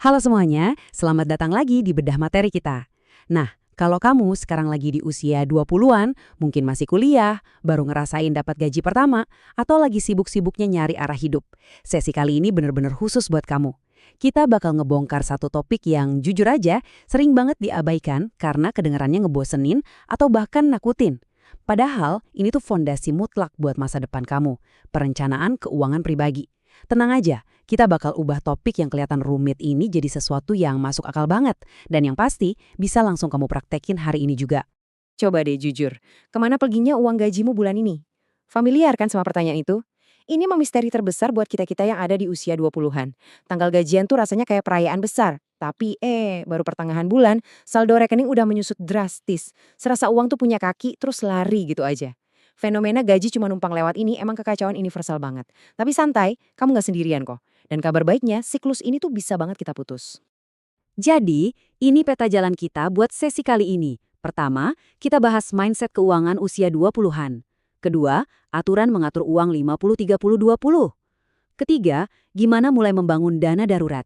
Halo semuanya, selamat datang lagi di bedah materi kita. Nah, kalau kamu sekarang lagi di usia 20-an, mungkin masih kuliah, baru ngerasain dapat gaji pertama, atau lagi sibuk-sibuknya nyari arah hidup, sesi kali ini bener-bener khusus buat kamu. Kita bakal ngebongkar satu topik yang jujur aja sering banget diabaikan karena kedengarannya ngebosenin atau bahkan nakutin. Padahal ini tuh fondasi mutlak buat masa depan kamu, perencanaan keuangan pribadi. Tenang aja, kita bakal ubah topik yang kelihatan rumit ini jadi sesuatu yang masuk akal banget. Dan yang pasti, bisa langsung kamu praktekin hari ini juga. Coba deh jujur, kemana perginya uang gajimu bulan ini? Familiar kan sama pertanyaan itu? Ini memang misteri terbesar buat kita-kita yang ada di usia 20-an. Tanggal gajian tuh rasanya kayak perayaan besar. Tapi baru pertengahan bulan, saldo rekening udah menyusut drastis. Serasa uang tuh punya kaki, terus lari gitu aja. Fenomena gaji cuma numpang lewat ini emang kekacauan universal banget. Tapi santai, kamu nggak sendirian kok. Dan kabar baiknya, siklus ini tuh bisa banget kita putus. Jadi, ini peta jalan kita buat sesi kali ini. Pertama, kita bahas mindset keuangan usia 20-an. Kedua, aturan mengatur uang 50-30-20. Ketiga, gimana mulai membangun dana darurat.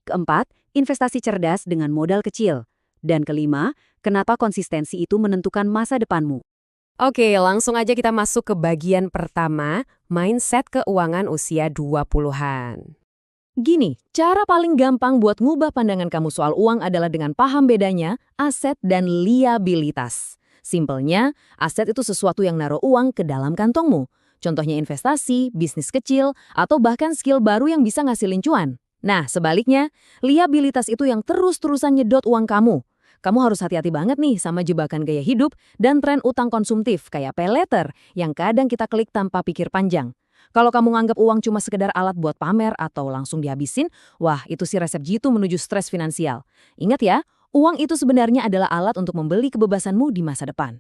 Keempat, investasi cerdas dengan modal kecil. Dan kelima, kenapa konsistensi itu menentukan masa depanmu. Oke, langsung aja kita masuk ke bagian pertama, mindset keuangan usia 20-an. Gini, cara paling gampang buat ngubah pandangan kamu soal uang adalah dengan paham bedanya aset dan liabilitas. Simpelnya, aset itu sesuatu yang naruh uang ke dalam kantongmu. Contohnya investasi, bisnis kecil, atau bahkan skill baru yang bisa ngasilin cuan. Nah, sebaliknya, liabilitas itu yang terus-terusan nyedot uang kamu. Kamu harus hati-hati banget nih sama jebakan gaya hidup dan tren utang konsumtif kayak pay later yang kadang kita klik tanpa pikir panjang. Kalau kamu nganggap uang cuma sekedar alat buat pamer atau langsung dihabisin, wah itu sih resep jitu menuju stres finansial. Ingat ya, uang itu sebenarnya adalah alat untuk membeli kebebasanmu di masa depan.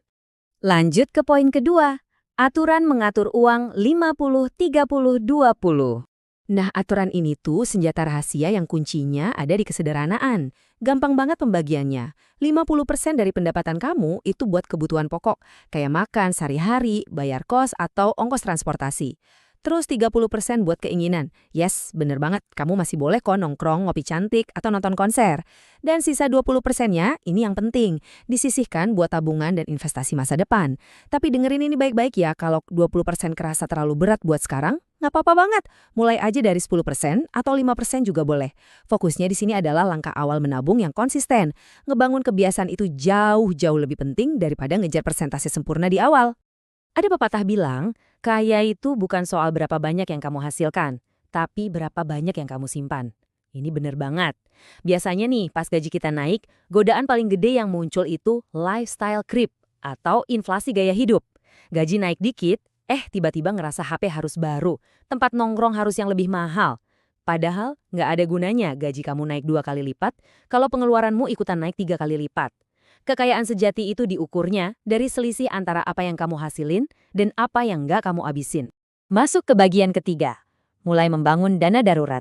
Lanjut ke poin kedua, aturan mengatur uang 50-30-20. Nah, aturan ini tuh senjata rahasia yang kuncinya ada di kesederhanaan. Gampang banget pembagiannya. 50% dari pendapatan kamu itu buat kebutuhan pokok, kayak makan sehari-hari, bayar kos, atau ongkos transportasi. Terus 30% buat keinginan. Yes, bener banget, kamu masih boleh kok nongkrong, ngopi cantik, atau nonton konser. Dan sisa 20%-nya, ini yang penting, disisihkan buat tabungan dan investasi masa depan. Tapi dengerin ini baik-baik ya, kalau 20% kerasa terlalu berat buat sekarang, nggak apa-apa banget. Mulai aja dari 10% atau 5% juga boleh. Fokusnya di sini adalah langkah awal menabung yang konsisten. Ngebangun kebiasaan itu jauh-jauh lebih penting daripada ngejar persentase sempurna di awal. Ada pepatah bilang, kaya itu bukan soal berapa banyak yang kamu hasilkan, tapi berapa banyak yang kamu simpan. Ini bener banget. Biasanya nih, pas gaji kita naik, godaan paling gede yang muncul itu lifestyle creep atau inflasi gaya hidup. Gaji naik dikit, tiba-tiba ngerasa HP harus baru, tempat nongkrong harus yang lebih mahal. Padahal nggak ada gunanya gaji kamu naik 2 kali lipat kalau pengeluaranmu ikutan naik 3 kali lipat. Kekayaan sejati itu diukurnya dari selisih antara apa yang kamu hasilin dan apa yang nggak kamu abisin. Masuk ke bagian ketiga, mulai membangun dana darurat.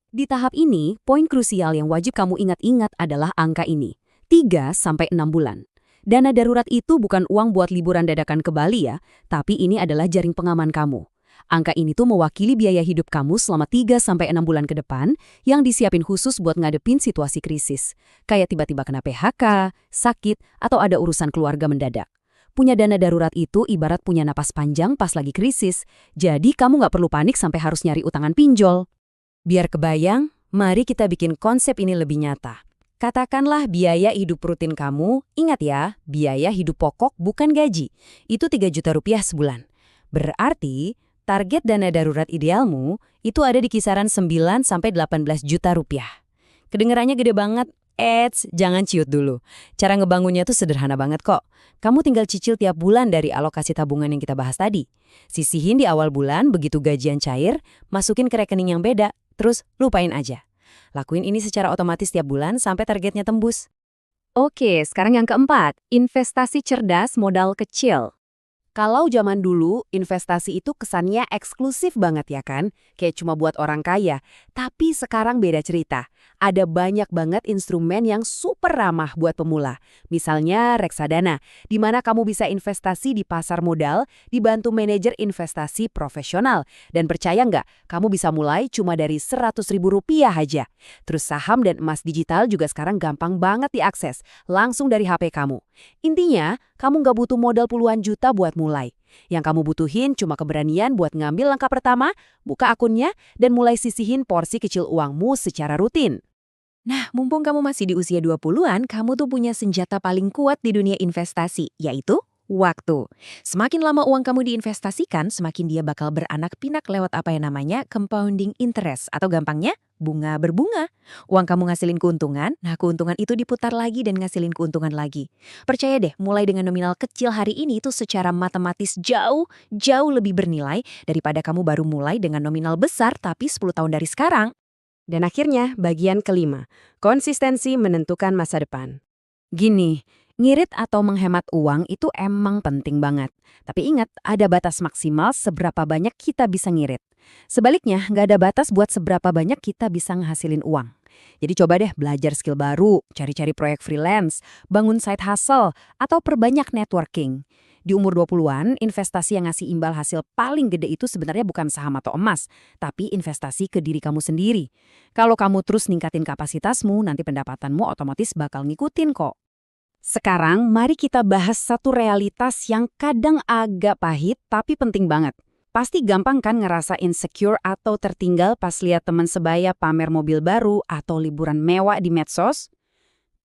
Di tahap ini, poin krusial yang wajib kamu ingat-ingat adalah angka ini, 3-6 bulan. Dana darurat itu bukan uang buat liburan dadakan ke Bali ya, tapi ini adalah jaring pengaman kamu. Angka ini tuh mewakili biaya hidup kamu selama 3-6 bulan ke depan yang disiapin khusus buat ngadepin situasi krisis. Kayak tiba-tiba kena PHK, sakit, atau ada urusan keluarga mendadak. Punya dana darurat itu ibarat punya napas panjang pas lagi krisis, jadi kamu nggak perlu panik sampai harus nyari utangan pinjol. Biar kebayang, mari kita bikin konsep ini lebih nyata. Katakanlah biaya hidup rutin kamu, ingat ya, biaya hidup pokok bukan gaji. Itu 3 juta rupiah sebulan. Berarti, target dana darurat idealmu itu ada di kisaran 9-18 juta rupiah. Kedengarannya gede banget, jangan ciut dulu. Cara ngebangunnya tuh sederhana banget kok. Kamu tinggal cicil tiap bulan dari alokasi tabungan yang kita bahas tadi. Sisihin di awal bulan, begitu gajian cair, masukin ke rekening yang beda, terus lupain aja. Lakuin ini secara otomatis tiap bulan sampai targetnya tembus. Oke, sekarang yang keempat, investasi cerdas modal kecil. Kalau zaman dulu, investasi itu kesannya eksklusif banget ya kan? Kayak cuma buat orang kaya. Tapi sekarang beda cerita. Ada banyak banget instrumen yang super ramah buat pemula. Misalnya reksadana, di mana kamu bisa investasi di pasar modal, dibantu manajer investasi profesional. Dan percaya nggak, kamu bisa mulai cuma dari Rp100.000 aja. Terus saham dan emas digital juga sekarang gampang banget diakses, langsung dari HP kamu. Intinya, kamu nggak butuh modal puluhan juta buat mulai. Yang kamu butuhin cuma keberanian buat ngambil langkah pertama, buka akunnya, dan mulai sisihin porsi kecil uangmu secara rutin. Nah, mumpung kamu masih di usia 20-an, kamu tuh punya senjata paling kuat di dunia investasi, yaitu waktu. Semakin lama uang kamu diinvestasikan, semakin dia bakal beranak pinak lewat apa yang namanya compounding interest, atau gampangnya bunga berbunga. Uang kamu ngasilin keuntungan, nah keuntungan itu diputar lagi dan ngasilin keuntungan lagi. Percaya deh, mulai dengan nominal kecil hari ini itu secara matematis jauh lebih bernilai daripada kamu baru mulai dengan nominal besar tapi 10 tahun dari sekarang. Dan akhirnya, bagian kelima, konsistensi menentukan masa depan. Gini, ngirit atau menghemat uang itu emang penting banget. Tapi ingat, ada batas maksimal seberapa banyak kita bisa ngirit. Sebaliknya, nggak ada batas buat seberapa banyak kita bisa ngehasilin uang. Jadi coba deh belajar skill baru, cari-cari proyek freelance, bangun side hustle, atau perbanyak networking. Di umur 20-an, investasi yang ngasih imbal hasil paling gede itu sebenarnya bukan saham atau emas, tapi investasi ke diri kamu sendiri. Kalau kamu terus ningkatin kapasitasmu, nanti pendapatanmu otomatis bakal ngikutin kok. Sekarang, mari kita bahas satu realitas yang kadang agak pahit tapi penting banget. Pasti gampang kan ngerasa insecure atau tertinggal pas lihat teman sebaya pamer mobil baru atau liburan mewah di medsos?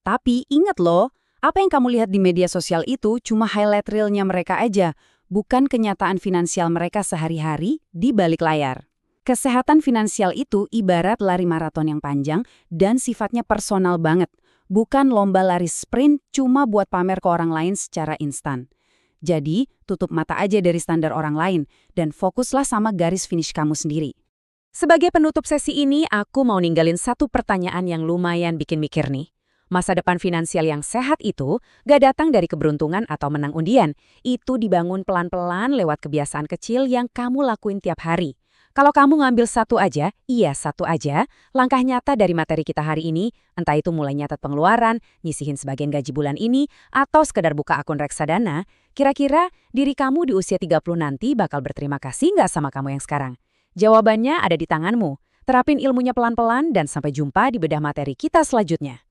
Tapi ingat loh, apa yang kamu lihat di media sosial itu cuma highlight reel-nya mereka aja, bukan kenyataan finansial mereka sehari-hari di balik layar. Kesehatan finansial itu ibarat lari maraton yang panjang dan sifatnya personal banget, bukan lomba lari sprint cuma buat pamer ke orang lain secara instan. Jadi, tutup mata aja dari standar orang lain dan fokuslah sama garis finish kamu sendiri. Sebagai penutup sesi ini, aku mau ninggalin satu pertanyaan yang lumayan bikin mikir nih. Masa depan finansial yang sehat itu gak datang dari keberuntungan atau menang undian. Itu dibangun pelan-pelan lewat kebiasaan kecil yang kamu lakuin tiap hari. Kalau kamu ngambil satu aja, langkah nyata dari materi kita hari ini, entah itu mulai nyatat pengeluaran, nyisihin sebagian gaji bulan ini, atau sekedar buka akun reksadana, kira-kira diri kamu di usia 30 nanti bakal berterima kasih nggak sama kamu yang sekarang? Jawabannya ada di tanganmu. Terapin ilmunya pelan-pelan dan sampai jumpa di bedah materi kita selanjutnya.